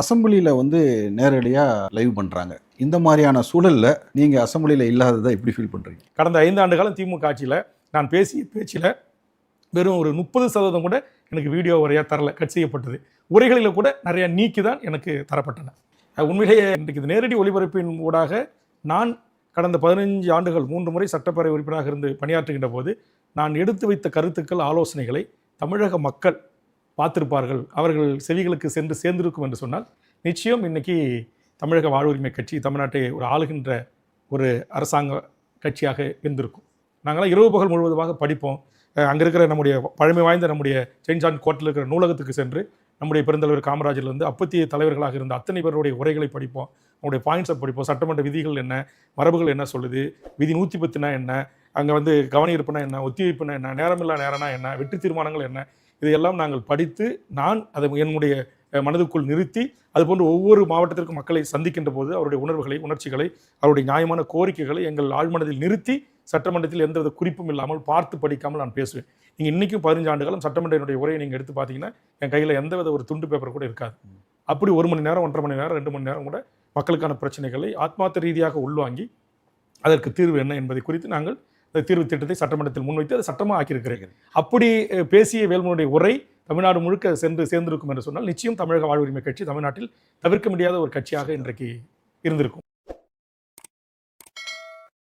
அசெம்பிளியில வந்து நேரடியா லைவ் பண்றாங்க. இந்த மாரியான சூழல்ல நீங்க அசெம்பிளியில இல்லாதத எப்படி ஃபீல் பண்றீங்க? கடந்த 5 ஆண்டு காலம் திமுக ஆட்சியில நான் பேசிய பேச்சில வெறும் ஒரு 30% கூட எனக்கு வீடியோ உரையா தரல, கட் செய்யப்பட்டது. உரைகளில கூட நிறைய நீக்கி தான் எனக்கு தரப்பட்டன. உண்மையிலேயே இன்றைக்கு இது நேரடி ஒளிபரப்பின் ஊடாக நான் கடந்த 15 ஆண்டுகள் 3 முறை சட்டப்பேரவை உறுப்பினராக இருந்து பணியாற்றுகின்ற போது நான் எடுத்து வைத்த கருத்துக்கள், ஆலோசனைகளை தமிழக மக்கள் பார்த்திருப்பார்கள், அவர்கள் செவிகளுக்கு சென்று சேர்ந்திருக்கும் என்று சொன்னால் நிச்சயம் இன்னைக்கு தமிழக வாழ்வுரிமை கட்சி தமிழ்நாட்டை ஒரு ஆளுகின்ற ஒரு அரசாங்க கட்சியாக இருந்திருக்கும். நாங்களாம் இரவு பகல் முழுவதுமாக படிப்போம். அங்கே இருக்கிற நம்முடைய பழமை வாய்ந்த நம்முடைய செயின்ட் ஜான் கோர்ட்டில் இருக்கிற நூலகத்துக்கு சென்று நம்முடைய பெருந்தலைவர் காமராஜர்லேருந்து அப்பத்திய தலைவர்களாக இருந்த அத்தனை பேருடைய உரைகளை படிப்போம், அவங்களுடைய பாயிண்ட்ஸை படிப்போம். சட்டமன்ற விதிகள் என்ன, மரபுகள் என்ன சொல்லுது, விதி 110னா என்ன, அங்கே வந்து கவனியிருப்புனா என்ன, ஒத்திவைப்புனா என்ன, நேரமில்லா நேரம்னா என்ன, வெற்றி தீர்மானங்கள் என்ன, இதையெல்லாம் நாங்கள் படித்து நான் அதை என்னுடைய மனதுக்குள் நிறுத்தி அதுபோன்று ஒவ்வொரு மாவட்டத்திற்கும் மக்களை சந்திக்கின்ற போது அவருடைய உணர்வுகளை, உணர்ச்சிகளை, அவருடைய நியாயமான கோரிக்கைகளை எங்கள் ஆழ்மனதில் நிறுத்தி சட்டமன்றத்தில் எந்தவித குறிப்பும் இல்லாமல் பார்த்து படிக்காமல் நான் பேசுவேன். நீங்கள் இன்றைக்கும் 15 ஆண்டு காலம் சட்டமன்ற உரையை நீங்கள் எடுத்து பார்த்தீங்கன்னா என் கையில் எந்தவித ஒரு துண்டு பேப்பர் கூட இருக்காது. அப்படி 1 மணி நேரம், 1.5 மணி நேரம், 2 மணி நேரம் கூட மக்களுக்கான பிரச்சனைகளை ஆத்மார்த்த ரீதியாக உள்வாங்கி அதற்கு தீர்வு என்ன என்பதை குறித்து நாங்கள் தீர்வு திட்டத்தை சட்டமன்றத்தில் முன்வைத்து அதை சட்டமாக ஆக்கியிருக்கிறேன். அப்படி பேசிய வேல்மனுடைய உரை தமிழ்நாடு முழுக்க சென்று சேர்ந்திருக்கும் என்று சொன்னால் நிச்சயம் தமிழக வாழ்வுரிமை கட்சி தமிழ்நாட்டில் தவிர்க்க முடியாத ஒரு கட்சியாக இன்றைக்கு இருந்திருக்கும்.